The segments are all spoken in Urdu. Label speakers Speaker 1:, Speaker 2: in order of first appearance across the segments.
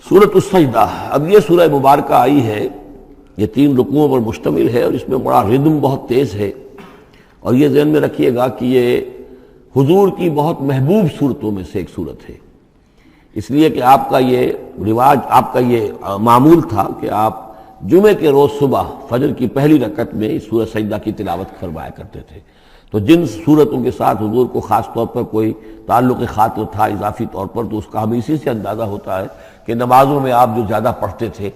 Speaker 1: سورۃ السجدہ، اب یہ سورہ مبارکہ آئی ہے، یہ 3 رکوعوں پر مشتمل ہے اور اس میں بڑا ردم بہت تیز ہے، اور یہ ذہن میں رکھیے گا کہ یہ حضور کی بہت محبوب صورتوں میں سے ایک صورت ہے، اس لیے کہ آپ کا یہ رواج، آپ کا یہ معمول تھا کہ آپ جمعے کے روز صبح فجر کی پہلی رکعت میں اس سورہ سجدہ کی تلاوت فرمایا کرتے تھے۔ تو جن صورتوں کے ساتھ حضور کو خاص طور پر کوئی تعلق خاطر تھا اضافی طور پر، تو اس کا ہمیں اسی سے اندازہ ہوتا ہے کہ نمازوں میں آپ جو زیادہ پڑھتے تھے،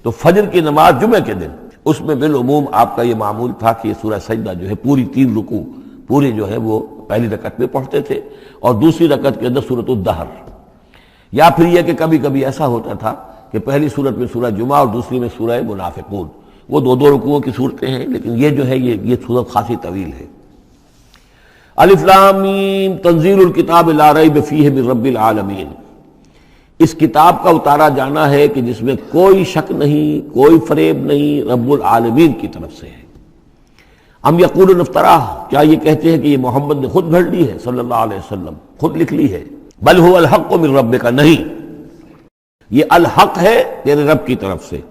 Speaker 1: تو فجر کی نماز جمعے کے دن اس میں بالعموم آپ کا یہ معمول تھا کہ یہ سورہ سجدہ جو ہے پوری 3 رکوع پوری جو ہے وہ پہلی رکعت میں پڑھتے تھے، اور دوسری رکعت کے اندر سورۃ الدہر، یا پھر یہ کہ کبھی کبھی ایسا ہوتا تھا کہ پہلی سورت میں سورہ جمعہ اور دوسری میں سورہ منافقون، وہ 2 رکوعوں کی صورتیں ہیں، لیکن یہ جو ہے یہ صورت خاصی طویل ہے۔ الف لام میم تنزیل الکتاب لا ریب فیہ من رب العالمین، اس کتاب کا اتارا جانا ہے کہ جس میں کوئی شک نہیں، کوئی فریب نہیں، رب العالمین کی طرف سے ہے۔ ام یقولون افتراہ، کیا یہ کہتے ہیں کہ یہ محمد نے خود گھڑ لی ہے صلی اللہ علیہ وسلم، خود لکھ لی ہے؟ بل هو الحق من ربک، نہیں، یہ الحق ہے تیرے رب کی طرف سے۔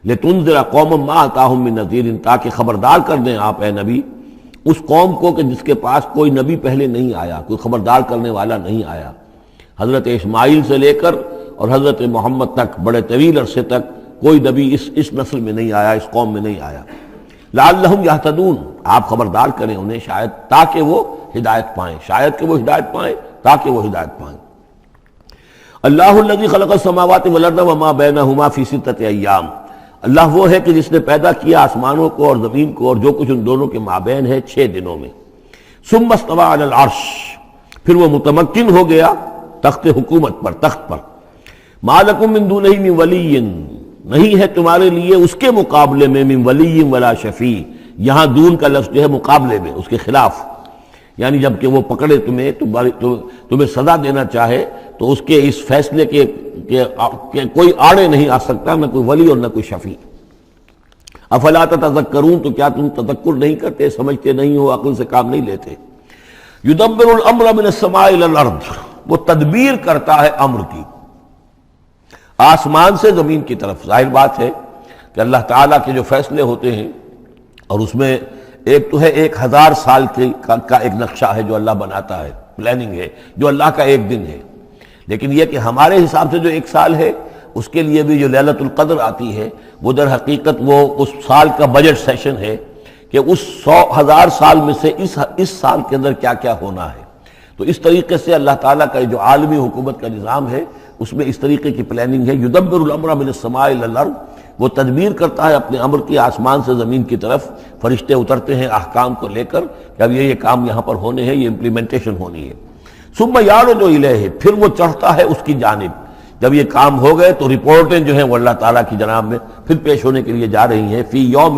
Speaker 1: لتنذر قوما ما اتاہم من نذیر، تاکہ خبردار کر دیں آپ اے نبی اس قوم کو کہ جس کے پاس کوئی نبی پہلے نہیں آیا، کوئی خبردار کرنے والا نہیں آیا۔ حضرت اسماعیل سے لے کر اور حضرت محمد تک بڑے طویل عرصے تک کوئی نبی اس نسل میں نہیں آیا، اس قوم میں نہیں آیا۔ لعلہم یہتدون، آپ خبردار کریں انہیں شاید تاکہ وہ ہدایت پائیں، شاید کہ وہ ہدایت پائیں، تاکہ وہ ہدایت پائیں۔ اللہ الذی خلق السماوات والارض وما بینہما فی 6 ایام، اللہ وہ ہے کہ جس نے پیدا کیا آسمانوں کو اور زمین کو اور جو کچھ ان دونوں کے مابین ہے 6 دنوں میں۔ ثم استوى علی العرش، پھر وہ متمکن ہو گیا تخت حکومت پر، تخت پر۔ ما لکم من دونہ من ولی، نہیں ہے تمہارے لیے اس کے مقابلے میں من ولی ولا شفیع، یہاں دون کا لفظ جو ہے مقابلے میں، اس کے خلاف، یعنی جب کہ وہ پکڑے تمہیں سزا دینا چاہے تو اس کے اس فیصلے کے کوئی آڑے نہیں آ سکتا، نہ کوئی ولی اور نہ کوئی شفیع۔ افلا تتذکرون، تو کیا تم تذکر نہیں کرتے، سمجھتے نہیں ہو، عقل سے کام نہیں لیتے؟ یدبر الامر من السماء الى الارض، وہ تدبیر کرتا ہے امر کی آسمان سے زمین کی طرف۔ ظاہر بات ہے کہ اللہ تعالیٰ کے جو فیصلے ہوتے ہیں، اور اس میں ایک تو ہے 1000 سال کا ایک نقشہ ہے جو اللہ بناتا ہے، پلاننگ ہے، جو اللہ کا ایک دن ہے، لیکن یہ کہ ہمارے حساب سے جو 1 سال ہے، اس کے لیے بھی جو لیلۃ القدر آتی ہے، وہ در حقیقت وہ اس سال کا بجٹ سیشن ہے کہ اس 100,000 سال میں سے اس سال کے اندر کیا کیا ہونا ہے۔ تو اس طریقے سے اللہ تعالیٰ کا جو عالمی حکومت کا نظام ہے، اس میں اس طریقے کی پلاننگ ہے۔ یدبر الامر من السماء الى الارض، وہ تدبیر کرتا ہے اپنے امر کی آسمان سے زمین کی طرف، فرشتے اترتے ہیں احکام کو لے کر کہ اب یہ کام یہاں پر ہونے ہیں، یہ امپلیمنٹیشن ہونی ہے۔ ثم یعرج الیہ، پھر وہ چڑھتا ہے اس کی جانب، جب یہ کام ہو گئے تو رپورٹیں جو ہیں وہ اللہ تعالیٰ کی جناب میں پھر پیش ہونے کے لیے جا رہی ہیں۔ فی یوم،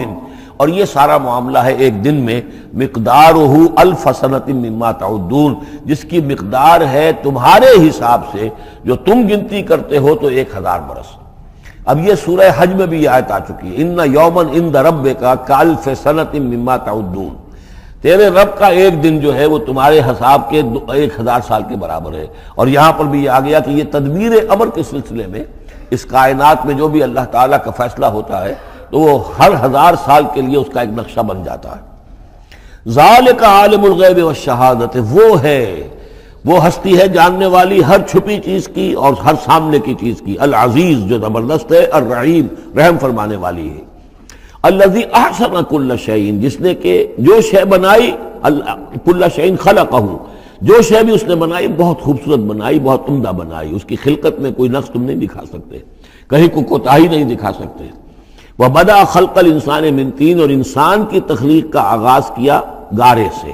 Speaker 1: اور یہ سارا معاملہ ہے ایک دن میں، مقدارہ 1000 سنۃ مما تعدون، جس کی مقدار ہے تمہارے حساب سے جو تم گنتی کرتے ہو تو 1000 برس۔ اب یہ سورہ حج میں بھی یہ آیت آ چکی ہے، ان یومن عند ربک کالف سنۃ مما تعدون، تیرے رب کا ایک دن جو ہے وہ تمہارے حساب کے 1000 سال کے برابر ہے۔ اور یہاں پر بھی یہ آ گیا کہ یہ تدبیر امر کے سلسلے میں اس کائنات میں جو بھی اللہ تعالیٰ کا فیصلہ ہوتا ہے تو وہ ہر 1000 سال کے لیے اس کا ایک نقشہ بن جاتا ہے۔ ذالک عالم الغیب والشہادۃ، وہ ہے، وہ ہستی ہے جاننے والی ہر چھپی چیز کی اور ہر سامنے کی چیز کی، العزیز جو زبردست ہے، الرحیم رحم فرمانے والی ہے۔ الذی احسن کل شیء، جس نے کہ جو شے بنائی، کل شیء خلقہ، جو شے بھی اس نے بنائی بہت خوبصورت بنائی، بہت عمدہ بنائی، اس کی خلقت میں کوئی نقص تم نہیں دکھا سکتے، کہیں کوئی کوتاہی نہیں دکھا سکتے۔ وَبَدَأَ خَلْقَ الْإِنسَانِ مِنْ طِينٍ، اور انسان کی تخلیق کا آغاز کیا گارے سے۔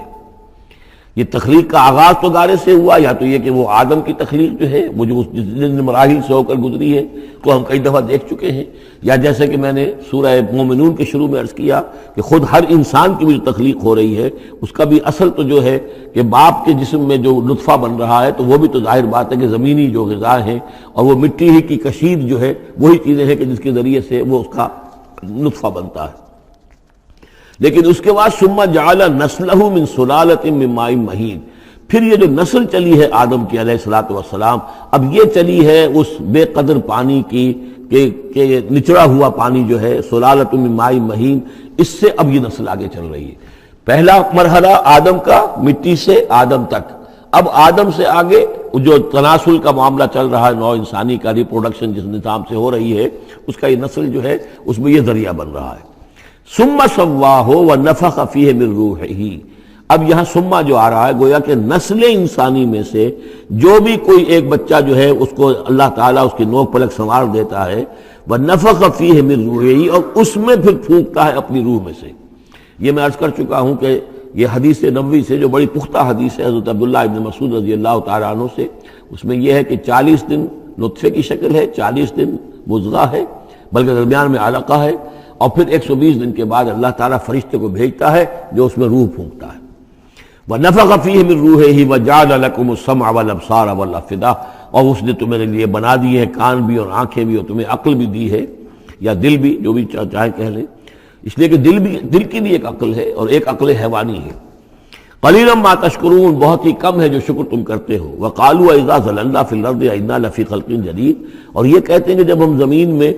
Speaker 1: یہ تخلیق کا آغاز تو گارے سے ہوا، یا تو یہ کہ وہ آدم کی تخلیق جو ہے وہ جو جن مراحل سے ہو کر گزری ہے تو ہم کئی دفعہ دیکھ چکے ہیں، یا جیسے کہ میں نے سورہ مومنون کے شروع میں عرض کیا کہ خود ہر انسان کی بھی جو تخلیق ہو رہی ہے اس کا بھی اصل تو جو ہے کہ باپ کے جسم میں جو نطفہ بن رہا ہے تو وہ بھی تو ظاہر بات ہے کہ زمینی جو غذا ہیں اور وہ مٹی ہی کی کشید جو ہے وہی چیزیں ہیں کہ جس کے ذریعے سے وہ اس کا نطفہ بنتا ہے۔ لیکن اس کے بعد ثم جعل نسلہ من سلالۃ من ماء مہین، پھر یہ جو نسل چلی ہے آدم کی علیہ الصلوۃ والسلام، اب یہ چلی ہے اس بے قدر پانی کی کہ نچڑا ہوا پانی جو ہے سلالۃ من ماء مہین، اس سے اب یہ نسل آگے چل رہی ہے۔ پہلا مرحلہ آدم کا، مٹی سے آدم تک، اب آدم سے آگے جو تناسل کا معاملہ چل رہا ہے، نوع انسانی کا ریپروڈکشن جس نظام سے ہو رہی ہے، اس کا یہ نسل جو ہے اس میں یہ ذریعہ بن رہا ہے۔ ثم سواہ ونفخ فیہ من روحہ، اب یہاں سما جو آ رہا ہے گویا کہ نسل انسانی میں سے جو بھی کوئی ایک بچہ جو ہے اس کو اللہ تعالیٰ اس کی نوک پلک سنوار دیتا ہے، ونفخ فیہ من روحہ، اور اس میں پھر پھونکتا ہے اپنی روح میں سے۔ یہ میں عرض کر چکا ہوں کہ یہ حدیث نبوی سے جو بڑی پختہ حدیث ہے حضرت عبداللہ ابن مسعود رضی اللہ تعالیٰ عنہ سے، اس میں یہ ہے کہ 40 دن نطفے کی شکل ہے، 40 دن مضغہ ہے، بلکہ درمیان میں علقہ ہے، اور پھر 120 دن کے بعد اللہ تعالیٰ فرشتے کو بھیجتا ہے جو اس میں روح پھونکتا ہے۔ وَنَفَخَ فِيهِ مِن رُوحِهِ وَجَعَلَ لَكُمُ السَّمْعَ وَالْأَبْصَارَ وَالْأَفْئِدَةَ، اور اس نے تمہارے لیے بنا دی ہے کان بھی اور آنکھیں بھی، اور تمہیں عقل بھی دی ہے، یا دل بھی، جو بھی چاہے کہہ لیں، اس لیے کہ دل کی بھی ایک عقل ہے اور ایک عقل حیوانی ہے۔ قَلِيلًا مَا تَشْكُرُونَ، بہت ہی کم ہے جو شکر تم کرتے ہو۔ وَقَالُوا أَإِذَا ضَلَلْنَا فِي الْأَرْضِ أَإِنَّا لَفِي خَلْقٍ جَدِيدٍ، اور یہ کہتے ہیں کہ جب ہم زمین میں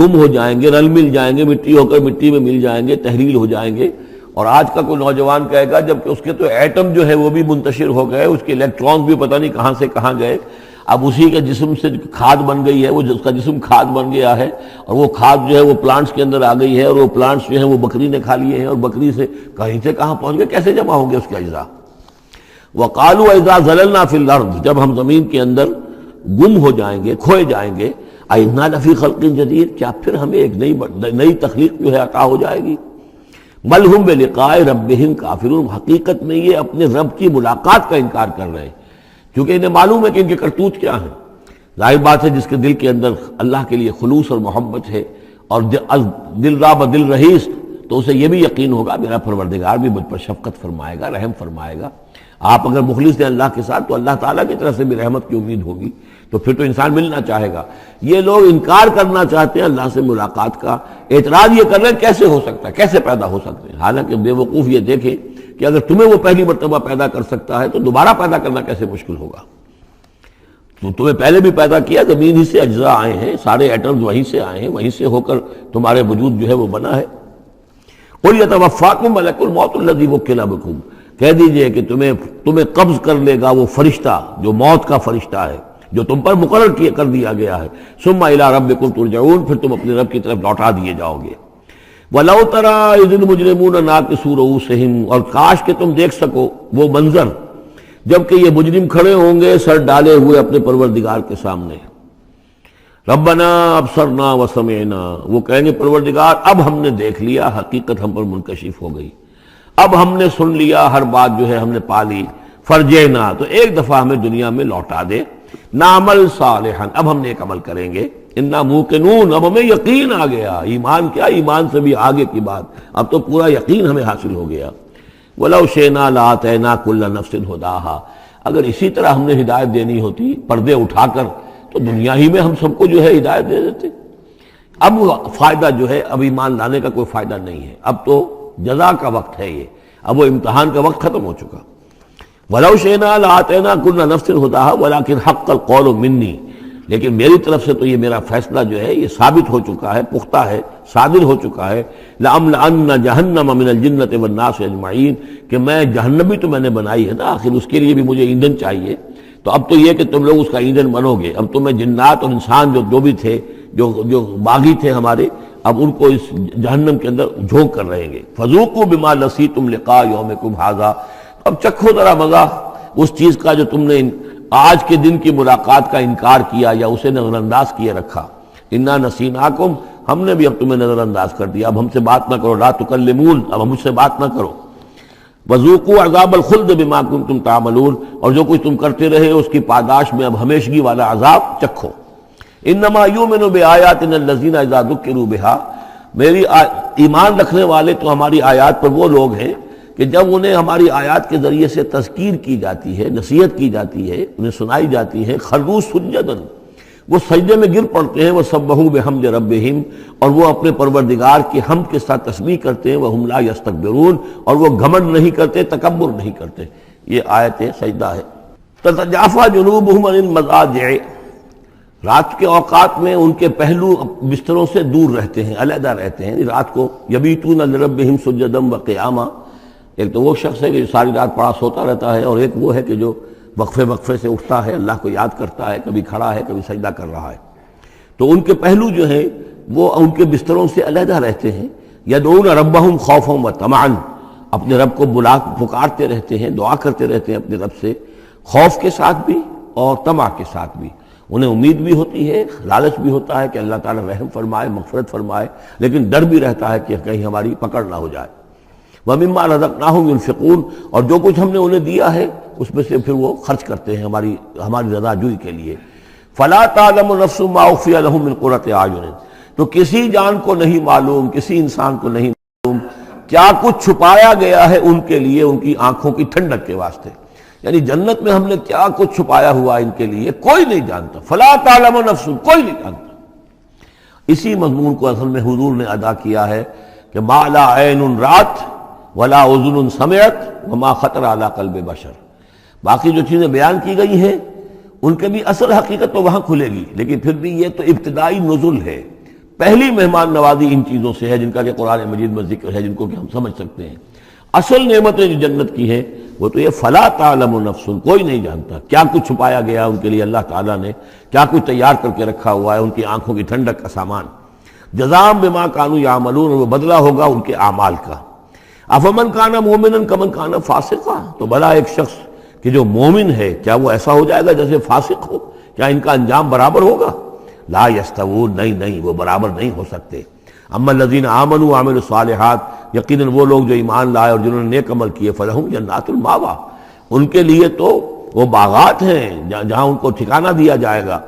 Speaker 1: گم ہو جائیں گے، رل مل جائیں گے، مٹی ہو کر مٹی میں مل جائیں گے، تحلیل ہو جائیں گے۔ اور آج کا کوئی نوجوان کہے گا جب کہ اس کے تو ایٹم جو ہے وہ بھی منتشر ہو گئے، اس کے الیکٹرانز بھی پتہ نہیں کہاں سے کہاں گئے، اب اسی کے جسم سے کھاد بن گئی ہے، وہ اس کا جسم کھاد بن گیا ہے، اور وہ کھاد جو ہے وہ پلانٹس کے اندر آ گئی ہے، اور وہ پلانٹس جو ہیں وہ بکری نے کھا لیے ہیں، اور بکری سے کہیں سے کہاں پہنچ گئے، کیسے جمع ہوں گے اس کے اجزاء۔ وَقَالُوا إِذَا ضَلَلْنَا فِي الْأَرْضِ، جب ہم زمین کے اندر گم ہو جائیں گے، کھوئے جائیں گے، أَإِنَّا لَفِي خَلْقٍ جَدِيدٍ، کیا پھر ہمیں ایک نئی تخلیق جو ہے عطا ہو جائے گی۔ بل ہم بلقاء ربہم کافرون، حقیقت میں یہ اپنے رب کی ملاقات کا انکار کر رہے ہیں، کیونکہ انہیں معلوم ہے کہ ان کے کرتوت کیا ہیں۔ ظاہر بات ہے جس کے دل کے اندر اللہ کے لیے خلوص اور محبت ہے، اور دل را بدل رہیس، تو اسے یہ بھی یقین ہوگا میرا پروردگار بھی مجھ پر شفقت فرمائے گا، رحم فرمائے گا۔ آپ اگر مخلص ہیں اللہ کے ساتھ تو اللہ تعالیٰ کی طرف سے بھی رحمت کی امید ہوگی، تو پھر تو انسان ملنا چاہے گا۔ یہ لوگ انکار کرنا چاہتے ہیں اللہ سے ملاقات کا، اعتراض یہ کر رہے ہیں کیسے ہو سکتا ہے، کیسے پیدا ہو سکتے ہیں، حالانکہ بے وقوف یہ دیکھیں کہ اگر تمہیں وہ پہلی مرتبہ پیدا کر سکتا ہے تو دوبارہ پیدا کرنا کیسے مشکل ہوگا۔ تو تمہیں پہلے بھی پیدا کیا، زمین ہی سے اجزاء آئے ہیں، سارے ایٹمز وہیں سے آئے ہیں، وہیں سے ہو کر تمہارے وجود جو ہے وہ بنا ہے۔ قُلْ يَتَوَفَّاكُم مَلَكُ الْمَوْتِ الَّذِي وُكِّلَ بِكُم، کہہ دیجئے کہ تمہیں قبض کر لے گا وہ فرشتہ جو موت کا فرشتہ ہے، جو تم پر مقرر کر دیا گیا ہے۔ ثم الی ربکم ترجعون، پھر تم اپنے رب کی طرف لوٹا دیے جاؤ گے۔ وَلَوْ تَرَىٰ إِذِ الْمُجْرِمُونَ نَاكِسُو رُءُوسِهِمْ، اور کاش کہ تم دیکھ سکو وہ منظر جب کہ یہ مجرم کھڑے ہوں گے سر ڈالے ہوئے اپنے پروردگار کے سامنے۔ ربنا ابصرنا وسمعنا، وہ کہیں گے پروردگار اب ہم نے دیکھ لیا، حقیقت ہم پر منکشف ہو گئی، اب ہم نے سن لیا، ہر بات جو ہے ہم نے پا لی۔ فرجعنا، تو ایک دفعہ ہمیں دنیا میں لوٹا دے، نعمل صالحا، اب ہم نیک عمل کریں گے، انا موقنون، اب ہمیں یقین آ گیا، ایمان کیا، ایمان سے بھی آگے کی بات، اب تو پورا یقین ہمیں حاصل ہو گیا۔ وَلَوْ شِئْنَا لَآتَيْنَا كُلَّ نَفْسٍ هُدَاهَا، اگر اسی طرح ہم نے ہدایت دینی ہوتی پردے اٹھا کر تو دنیا ہی میں ہم سب کو جو ہے ہدایت دے دیتے۔ اب فائدہ جو ہے اب ایمان لانے کا کوئی فائدہ نہیں ہے، اب تو جزا کا وقت ہے، یہ اب وہ امتحان کا وقت ختم ہو چکا۔ وَلَوْ شِئْنَا لَآتَيْنَا كُلَّ نَفْسٍ هُدَاهَا وَلَكِنْ حَقَّ الْقَوْلُ مِنِّي، لیکن میری طرف سے تو یہ میرا فیصلہ جو ہے یہ ثابت ہو چکا ہے، پختہ ہے، صادر ہو چکا ہے۔ لَأَمْلَأَنَّ جَهَنَّمَ مِنَ الْجِنَّةِ وَالنَّاسِ أَجْمَعِينَ، کہ میں جہنمی تو میں نے بنائی ہے نا، آخر اس کے لیے بھی مجھے ایندھن چاہیے، تو اب تو یہ کہ تم لوگ اس کا ایندھن بنو گے، اب تو میں جنات اور انسان جو بھی تھے، جو باغی تھے ہمارے، اب ان کو اس جہنم کے اندر جھونک کر رہیں گے۔ فَذُوقُوا بِمَا نَسِيتُمْ لِقَاءَ يَوْمِكُمْ هَذَا، اب چکھو ذرا مزہ اس چیز کا جو تم نے آج کے دن کی ملاقات کا انکار کیا یا اسے نظر انداز کیے رکھا۔ انا نسیناکم، ہم نے بھی اب تمہیں نظر انداز کر دیا، اب ہم سے بات نہ کرو، لا تکلمون، اب ہم مجھ سے بات نہ کرو۔ وذوقوا عذاب الخلد بما کنتم تعملون، اور جو کچھ تم کرتے رہے اس کی پاداش میں اب ہمیشگی والا عذاب چکھو۔ انما یؤمن بآیاتنا الذین اذا ذکروا بها، میری ایمان رکھنے والے تو ہماری آیات پر وہ لوگ ہیں کہ جب انہیں ہماری آیات کے ذریعے سے تذکیر کی جاتی ہے، نصیحت کی جاتی ہے، انہیں سنائی جاتی ہے، خروا سجدا، وہ سجدے میں گر پڑتے ہیں، وسبحوا بحمد ربہم، اور وہ اپنے پروردگار کی حمد کے ساتھ تسبیح کرتے ہیں، وہم لا یستکبرون، اور وہ گھمنڈ نہیں کرتے، تکبر نہیں کرتے۔ یہ آیت سجدہ ہے۔ تتجافی جنوبہم عن المضاجع، رات کے اوقات میں ان کے پہلو بستروں سے دور رہتے ہیں، علیحدہ رہتے ہیں، رات کو یبیتون لربہم سجدا وقیاما۔ ایک تو وہ شخص ہے کہ جو ساری رات پڑا سوتا رہتا ہے، اور ایک وہ ہے کہ جو وقفے وقفے سے اٹھتا ہے، اللہ کو یاد کرتا ہے، کبھی کھڑا ہے کبھی سجدہ کر رہا ہے۔ تو ان کے پہلو جو ہیں وہ ان کے بستروں سے علیحدہ رہتے ہیں۔ یدعون ربہم خوفا وطمعا، اپنے رب کو پکارتے رہتے ہیں، دعا کرتے رہتے ہیں اپنے رب سے، خوف کے ساتھ بھی اور طمع کے ساتھ بھی۔ انہیں امید بھی ہوتی ہے، لالچ بھی ہوتا ہے کہ اللہ تعالیٰ رحم فرمائے، مغفرت فرمائے، لیکن ڈر بھی رہتا ہے کہ کہیں ہماری پکڑ نہ ہو جائے۔ وَمِمَّا رَزَقْنَاهُمْ يُنْفِقُونَ، اور جو کچھ ہم نے انہیں دیا ہے اس میں سے پھر وہ خرچ کرتے ہیں ہماری رضا جوئی کے لیے۔ فَلَا تَعْلَمُ نَفْسٌ مَّا أُخْفِيَ لَهُم مِّن قُرَّةِ أَعْيُنٍ، تو کسی جان کو نہیں معلوم، کسی انسان کو نہیں معلوم کیا کچھ چھپایا گیا ہے ان کے لیے ان کی آنکھوں کی ٹھنڈک کے واسطے۔ یعنی جنت میں ہم نے کیا کچھ چھپایا ہوا ان کے لیے کوئی نہیں جانتا۔ فلا تعلم نفس، کوئی نہیں جانتا۔ اسی مضمون کو اصل میں حضور نے ادا کیا ہے کہ ما لا عین رات ولا اذن سمعت وما خطر علی قلب بشر۔ باقی جو چیزیں بیان کی گئی ہیں ان کے بھی اصل حقیقت تو وہاں کھلے گی، لیکن پھر بھی یہ تو ابتدائی نزول ہے، پہلی مہمان نوازی ان چیزوں سے ہے جن کا کہ قرآن مجید میں ذکر ہے، جن کو کہ ہم سمجھ سکتے ہیں۔ اصل نعمتیں جو جنت کی ہیں وہ تو یہ فلا تعلم نفس، کوئی نہیں جانتا کیا کچھ چھپایا گیا ان کے لیے، اللہ تعالیٰ نے کیا کچھ تیار کر کے رکھا ہوا ہے ان کی آنکھوں کی ٹھنڈک کا سامان۔ جزاء بما کانوا یعملون، وہ بدلہ ہوگا ان کے اعمال کا۔ افمن کان مومنا کمن کان فاسقا، تو بھلا ایک شخص کہ جو مومن ہے کیا وہ ایسا ہو جائے گا جیسے فاسق ہو؟ کیا ان کا انجام برابر ہوگا؟ لا یستوون، نہیں وہ برابر نہیں ہو سکتے۔ اما الذین آمنوا وعملوا الصالحات، یقیناً وہ لوگ جو ایمان لائے اور جنہوں نے نیک عمل کیے، فلہم جنات الماوا، ان کے لیے تو وہ باغات ہیں جہاں ان کو ٹھکانہ دیا جائے گا۔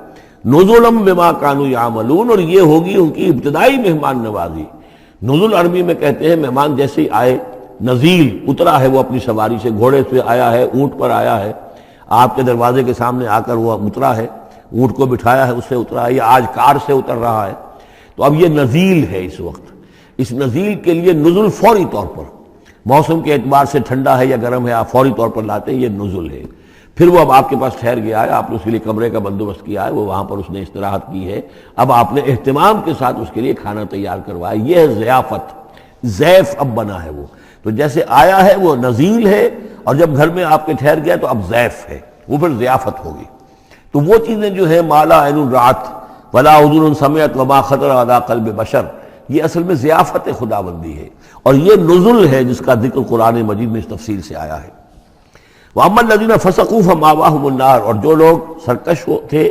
Speaker 1: نزلا بما کانوا یعملون، اور یہ ہوگی ان کی ابتدائی مہمان نوازی۔ نزل عربی میں کہتے ہیں مہمان جیسے ہی آئے، نزیل اترا ہے وہ اپنی سواری سے، گھوڑے سے آیا ہے، اونٹ پر آیا ہے، آپ کے دروازے کے سامنے آ کر وہ اترا ہے، اونٹ کو بٹھایا ہے اس سے اترا ہے، یا آج کار سے اتر رہا ہے۔ تو اب یہ نزیل ہے اس وقت۔ اس نزیل کے لیے نزل فوری طور پر، موسم کے اعتبار سے ٹھنڈا ہے یا گرم ہے، آپ فوری طور پر لاتے ہیں، یہ نزل ہے۔ پھر وہ اب آپ کے پاس ٹھہر گیا ہے، آپ نے اس کے لیے کمرے کا بندوبست کیا ہے، وہ وہاں پر اس نے استراحت کی ہے، اب آپ نے اہتمام کے ساتھ اس کے لیے کھانا تیار کروایا، یہ ہے ضیافت۔ ضیف اب بنا ہے وہ، تو جیسے آیا ہے وہ نزیل ہے، اور جب گھر میں آپ کے ٹھہر گیا تو اب ضیف ہے، وہ پھر ضیافت ہوگی۔ تو وہ چیزیں جو ہے مالا عین رات ولا اذن سمعت وما خطر علی قلب بشر، یہ اصل میں ضیافت خداوندی ہے، اور یہ نزل ہے جس کا ذکر قرآن مجید میں اس تفصیل سے آیا ہے۔ وَأَمَّا الَّذِينَ فَسَقُوا فَمَأْوَاهُمُ النَّارُ، اور جو لوگ سرکش تھے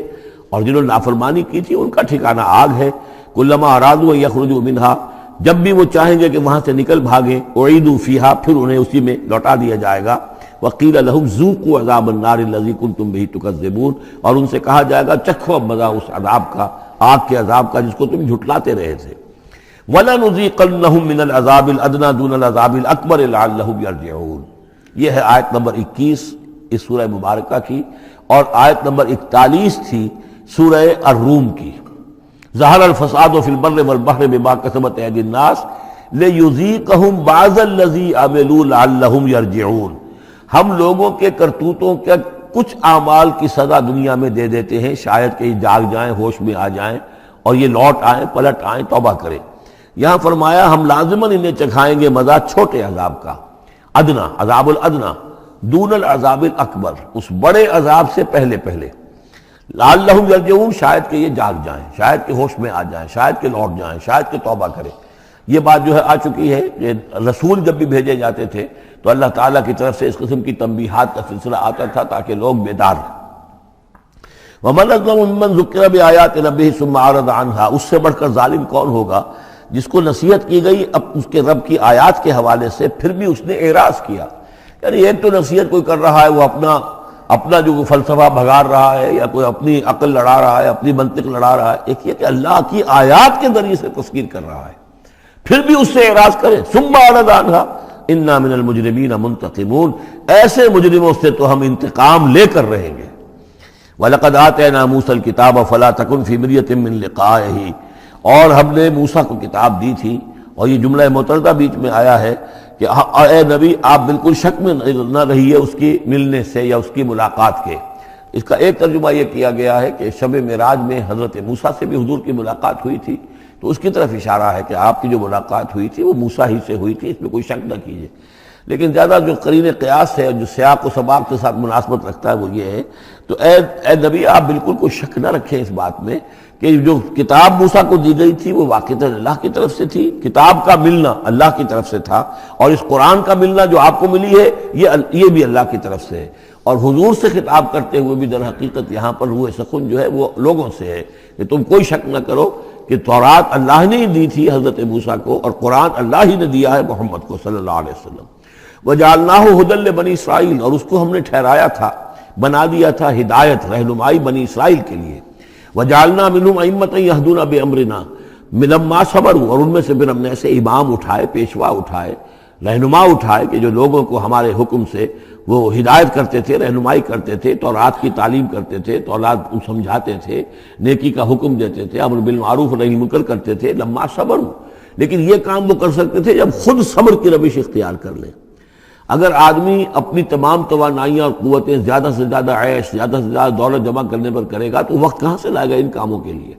Speaker 1: اور جنہوں نے نافرمانی کی تھی ان کا ٹھکانہ آگ ہے۔ كُلَّمَا أَرَادُوا أَن يَخْرُجُوا مِنْهَا، جب بھی وہ چاہیں گے کہ وہاں سے نکل بھاگیں، أُعِيدُوا فِيهَا، پھر انہیں اسی میں لوٹا دیا جائے گا۔ وَقِيلَ لَهُمْ ذُوقُوا عَذَابَ النَّارِ الَّذِي كُنتُمْ بِهِ تُكَذِّبُونَ، اور ان سے کہا جائے گا چکھو اب مزہ اس عذاب کا، آگ کے عذاب کا جس کو تم جھٹلاتے رہے تھے۔ وَلَنُذِيقَنَّهُم مِّنَ الْعَذَابِ الْأَدْنَىٰ دُونَ الْعَذَابِ الْأَكْبَرِ لَعَلَّهُمْ يَرْجِعُونَ۔ یہ ہے آیت نمبر 21 اس سورہ مبارکہ کی، اور آیت نمبر 41 تھی سورہ الروم کی۔ ظہر الفساد فی البر والبحر بما کسبت ایدی الناس لیذیقہم بعض الذی عملوا لعلہم یرجعون، ہم لوگوں کے کرتوتوں کے کچھ اعمال کی سزا دنیا میں دے دیتے ہیں، شاید کہ یہ جاگ جائیں، ہوش میں آ جائیں اور یہ لوٹ آئیں، پلٹ آئیں، توبہ کریں۔ یہاں فرمایا ہم لازماً انہیں چکھائیں گے مزہ چھوٹے عذاب کا، ادنا، عذاب الادنا، دون العذاب الاکبر، اس بڑے عذاب سے پہلے پہلے، لعلہم یرجعون، شاید کہ یہ جاگ جائیں، شاید کہ ہوش میں آ جائیں، شاید کہ لوٹ جائیں، شاید کہ توبہ کریں۔ یہ بات جو ہے آ چکی ہے کہ رسول جب بھی بھیجے جاتے تھے تو اللہ تعالیٰ کی طرف سے اس قسم کی تنبیہات کا سلسلہ آتا تھا تاکہ لوگ بیدار رہیں۔ وَمَنْ أَظْلَمُ مِمَّنْ ذُكِّرَ بِآيَاتِ رَبِّهِ ثُمَّ أَعْرَضَ عَنْهَا، اس سے بڑھ کر ظالم کون ہوگا جس کو نصیحت کی گئی اب اس کے رب کی آیات کے حوالے سے پھر بھی اس نے اعراض کیا۔ یعنی ایک تو نصیحت کوئی کر رہا ہے، وہ اپنا جو فلسفہ بھگار رہا ہے یا کوئی اپنی عقل لڑا رہا ہے، اپنی منطق لڑا رہا ہے، ایک یہ کہ اللہ کی آیات کے ذریعے سے تذکیر کر رہا ہے، پھر بھی اس سے اعراض کرے۔ ثم اعرض عنها انا من المجرمین منتقمون، ایسے مجرموں سے تو ہم انتقام لے کر رہیں گے۔ وَلَقَدْ آتَيْنَا مُوسَى الْكِتَابَ فَلَا تَكُنْ فِي مِرْيَةٍ مِّن لِقَائِهِ، اور ہم نے موسیٰ کو کتاب دی تھی، اور یہ جملہ متردہ بیچ میں آیا ہے کہ اے نبی آپ بالکل شک میں نہ رہیے اس کی ملنے سے یا اس کی ملاقات کے۔ اس کا ایک ترجمہ یہ کیا گیا ہے کہ شب معراج میں حضرت موسیٰ سے بھی حضور کی ملاقات ہوئی تھی، تو اس کی طرف اشارہ ہے کہ آپ کی جو ملاقات ہوئی تھی وہ موسیٰ ہی سے ہوئی تھی، اس میں کوئی شک نہ کیجیے۔ لیکن زیادہ جو قرین قیاس ہے اور جو سیاق و سباق کے ساتھ مناسبت رکھتا ہے وہ یہ ہے، تو اے نبی آپ بالکل کوئی شک نہ رکھیں اس بات میں کہ جو کتاب موسیٰ کو دی گئی تھی وہ واقعتاً اللہ کی طرف سے تھی، کتاب کا ملنا اللہ کی طرف سے تھا، اور اس قرآن کا ملنا جو آپ کو ملی ہے یہ بھی اللہ کی طرف سے ہے۔ اور حضور سے خطاب کرتے ہوئے بھی در حقیقت یہاں پر روح سخن جو ہے وہ لوگوں سے ہے کہ تم کوئی شک نہ کرو کہ تورات اللہ نے ہی دی تھی حضرت موسیٰ کو، اور قرآن اللہ ہی نے دیا ہے محمد کو صلی اللہ علیہ وسلم۔ وَجَعَلْنَاهُ هُدًى لِبَنِي اسرائیل، اور اس کو ہم نے ٹھہرایا تھا، بنا دیا تھا ہدایت، رہنمائی بنی اسرائیل کے لیے۔ وَجَعَلْنَا مِنْهُمْ أَئِمَّةً يَهْدُونَ بِأَمْرِنَا لَمَّا صَبَرُوا، اور ان میں سے پھر ہم نے ایسے امام اٹھائے، پیشوا اٹھائے، رہنما اٹھائے کہ جو لوگوں کو ہمارے حکم سے وہ ہدایت کرتے تھے، رہنمائی کرتے تھے، تورات کی تعلیم کرتے تھے، تورات کو سمجھاتے تھے، نیکی کا حکم دیتے تھے، امر بالمعروف و نہی عن المنکر کرتے تھے۔ لما صبروا، لیکن یہ کام وہ کر سکتے تھے جب خود صبر کی روش اختیار کر لیں۔ اگر آدمی اپنی تمام توانائیاں اور قوتیں زیادہ سے زیادہ عیش، زیادہ سے زیادہ دولت جمع کرنے پر کرے گا تو وقت کہاں سے لائے گا ان کاموں کے لیے؟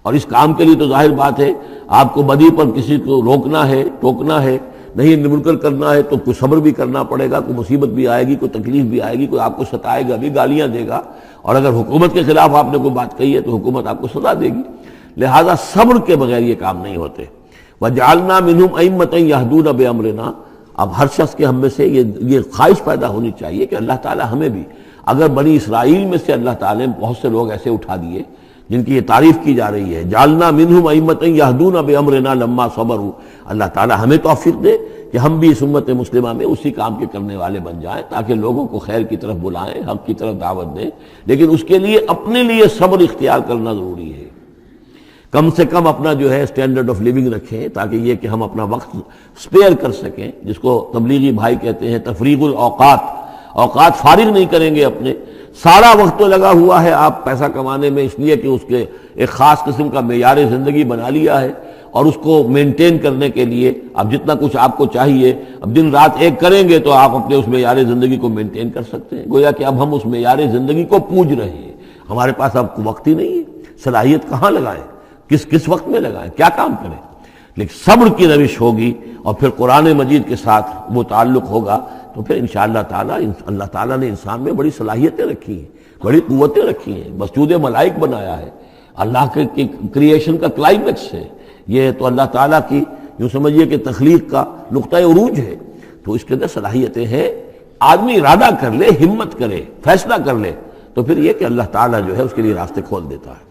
Speaker 1: اور اس کام کے لیے تو ظاہر بات ہے آپ کو بدی پر کسی کو روکنا ہے، ٹوکنا ہے، نہیں منکر کرنا ہے تو کوئی صبر بھی کرنا پڑے گا، کوئی مصیبت بھی آئے گی، کوئی تکلیف بھی آئے گی، کوئی آپ کو ستائے گا بھی، گالیاں دے گا، اور اگر حکومت کے خلاف آپ نے کوئی بات کہی ہے تو حکومت آپ کو سزا دے گی۔ لہذا صبر کے بغیر یہ کام نہیں ہوتے۔ وَجَعَلْنَا مِنْهُمْ أَئِمَّةً يَهْدُونَ بِأَمْرِنَا، اب ہر شخص کے ہم میں سے یہ خواہش پیدا ہونی چاہیے کہ اللہ تعالیٰ ہمیں بھی، اگر بنی اسرائیل میں سے اللہ تعالیٰ نے بہت سے لوگ ایسے اٹھا دیے جن کی یہ تعریف کی جا رہی ہے، جعلنا منہم ائمۃ یہدون بامرنا لما صبروا، اللہ تعالیٰ ہمیں توفیق دے کہ ہم بھی اس امت مسلمہ میں اسی کام کے کرنے والے بن جائیں، تاکہ لوگوں کو خیر کی طرف بلائیں، حق کی طرف دعوت دیں، لیکن اس کے لیے اپنے لیے صبر اختیار کرنا ضروری ہے۔ کم سے کم اپنا جو ہے اسٹینڈرڈ آف لیونگ رکھیں، تاکہ یہ کہ ہم اپنا وقت سپیئر کر سکیں، جس کو تبلیغی بھائی کہتے ہیں تفریغ الاوقات، اوقات فارغ نہیں کریں گے اپنے، سارا وقت تو لگا ہوا ہے آپ پیسہ کمانے میں، اس لیے کہ اس کے ایک خاص قسم کا معیار زندگی بنا لیا ہے، اور اس کو مینٹین کرنے کے لیے اب جتنا کچھ آپ کو چاہیے، اب دن رات ایک کریں گے تو آپ اپنے اس معیار زندگی کو مینٹین کر سکتے ہیں۔ گویا کہ اب ہم اس معیار زندگی کو پوج رہے ہیں، ہمارے پاس اب وقت ہی نہیں ہے، صلاحیت کہاں لگائیں، کس وقت میں لگائیں، کیا کام کریں۔ لیکن صبر کی روش ہوگی اور پھر قرآن مجید کے ساتھ وہ تعلق ہوگا تو پھر انشاءاللہ تعالیٰ اللہ تعالیٰ نے انسان میں بڑی صلاحیتیں رکھی ہیں، بڑی قوتیں رکھی ہیں، مسجود ملائک بنایا ہے، اللہ کے کریشن کا کلائمیکس ہے یہ، تو اللہ تعالیٰ کی یوں سمجھیے کہ تخلیق کا نقطہ عروج ہے، تو اس کے اندر صلاحیتیں ہیں۔ آدمی ارادہ کر لے، ہمت کرے، فیصلہ کر لے تو پھر یہ کہ اللہ تعالیٰ جو ہے اس کے لیے راستے کھول دیتا ہے۔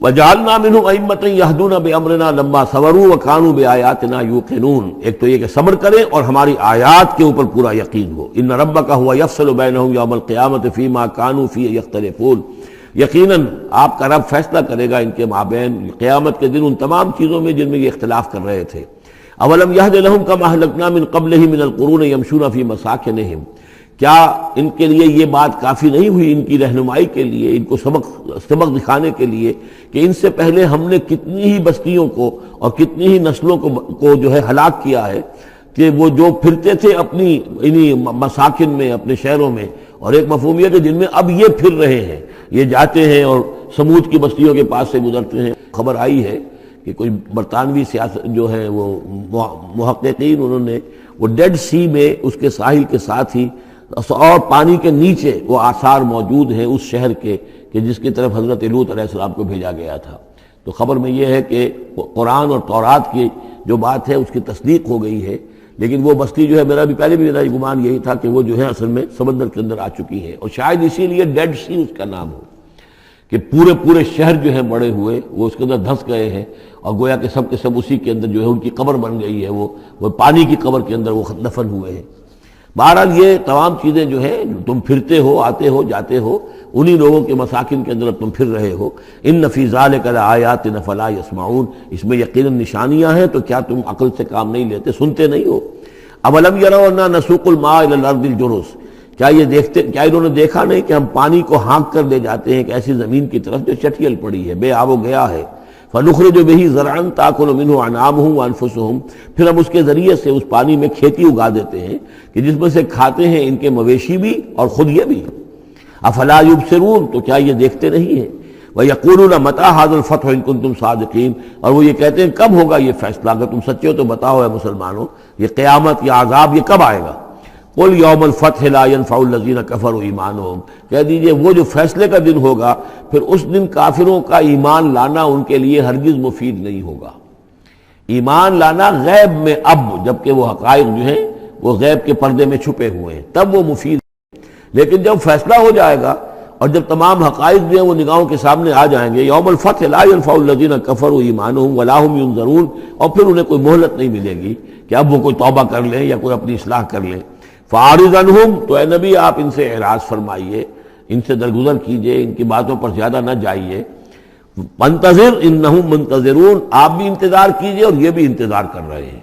Speaker 1: وَجَعَلْنَا مِنْهُمْ أَئِمَّةً يَهْدُونَ بِأَمْرِنَا لَمَّا صَبَرُوا وَكَانُوا بِآيَاتِنَا يُوقِنُونَ، ایک تو یہ کہ صبر کریں اور ہماری آیات کے اوپر پورا یقین ہو۔ إِنَّ رَبَّكَ هُوَ يَفْصِلُ بَيْنَهُمْ يَوْمَ الْقِيَامَةِ فِيمَا كَانُوا فِيهِ يَخْتَلِفُونَ، یقیناً آپ کا رب فیصلہ کرے گا ان کے مابین قیامت کے دن ان تمام چیزوں میں جن میں یہ اختلاف کر رہے تھے۔ أَوَلَمْ يَهْدِ لَهُمْ كَمَا أَهْلَكْنَا مِنْ قَبْلِهِمْ مِنَ الْقُرُونِ يَمْشُونَ فِي مَسَاكِنِهِمْ، کیا ان کے لیے یہ بات کافی نہیں ہوئی، ان کی رہنمائی کے لیے، ان کو سبق دکھانے کے لیے کہ ان سے پہلے ہم نے کتنی ہی بستیوں کو اور کتنی ہی نسلوں کو جو ہے ہلاک کیا ہے، کہ وہ جو پھرتے تھے اپنی انہی مساکن میں، اپنے شہروں میں، اور ایک مفہوم یہ کہ جن میں اب یہ پھر رہے ہیں، یہ جاتے ہیں اور سمود کی بستیوں کے پاس سے گزرتے ہیں۔ خبر آئی ہے کہ کوئی برطانوی سیاست جو ہے وہ محققین، انہوں نے وہ ڈیڈ سی میں اس کے ساحل کے ساتھ ہی اور پانی کے نیچے وہ آثار موجود ہیں اس شہر کے کہ جس کی طرف حضرت لوط علیہ السلام کو بھیجا گیا تھا۔ تو خبر میں یہ ہے کہ قرآن اور تورات کی جو بات ہے اس کی تصدیق ہو گئی ہے، لیکن وہ بستی جو ہے میرا پہلے گمان یہی تھا کہ وہ جو ہے اصل میں سمندر کے اندر آ چکی ہے، اور شاید اسی لیے ڈیڈ سی اس کا نام ہو کہ پورے شہر جو ہیں بڑے ہوئے وہ اس کے اندر دھنس گئے ہیں، اور گویا کہ سب کے سب اسی کے اندر جو ہے ان کی قبر بن گئی ہے، وہ پانی کی قبر کے اندر وہ دفن ہوئے ہیں۔ بہرحال یہ تمام چیزیں جو ہیں تم پھرتے ہو، آتے ہو، جاتے ہو، انہی لوگوں کے مساکن کے اندر تم پھر رہے ہو۔ ان فی ذلک لآیات فلا یسمعون، اس میں یقیناً نشانیاں ہیں، تو کیا تم عقل سے کام نہیں لیتے، سنتے نہیں ہو؟ اولم یروا انا نسوق الماء الی الارض الجرز، کیا انہوں نے دیکھا نہیں کہ ہم پانی کو ہانک کر لے جاتے ہیں ایک ایسی زمین کی طرف جو چٹیل پڑی ہے، بے آب و گیا ہے۔ فنخرج به زرعا تاکل منه انعامهم وانفسهم، پھر ہم اس کے ذریعے سے اس پانی میں کھیتی اگا دیتے ہیں کہ جس میں سے کھاتے ہیں ان کے مویشی بھی اور خود یہ بھی۔ افلا یبصرون، تو کیا یہ دیکھتے نہیں ہیں؟ وَيَقُولُونَ مَتَىٰ هَٰذَا الْفَتْحُ إِن كُنتُمْ صَادِقِينَ، اور وہ یہ کہتے ہیں کب ہوگا یہ فیصلہ، اگر تم سچے ہو تو بتاؤ اے مسلمانوں، یہ قیامت یا عذاب یہ کب آئے گا؟ قُلْ يَوْمَ الْفَتْحِ لَا يَنفَعُ الَّذِينَ كَفَرُوا إِيمَانُهُمْ، کہہ دیجئے وہ جو فیصلے کا دن ہوگا پھر اس دن کافروں کا ایمان لانا ان کے لیے ہرگز مفید نہیں ہوگا۔ ایمان لانا غیب میں اب، جبکہ وہ حقائق جو ہیں وہ غیب کے پردے میں چھپے ہوئے ہیں، تب وہ مفید، لیکن جب فیصلہ ہو جائے گا اور جب تمام حقائق جو ہیں وہ نگاہوں کے سامنے آ جائیں گے، یوم الفتح لا ينفع الذین کفروا ایمانہم ولا هم ینظرون، اور پھر انہیں کوئی مہلت نہیں ملے گی کہ اب وہ کوئی توبہ کر لیں یا کوئی اپنی اصلاح کر لیں۔ فاعرض عنہم، تو اے نبی آپ ان سے اعراض فرمائیے، ان سے درگزر کیجئے، ان کی باتوں پر زیادہ نہ جائیے۔ منتظر انہم منتظرون، آپ بھی انتظار کیجئے اور یہ بھی انتظار کر رہے ہیں۔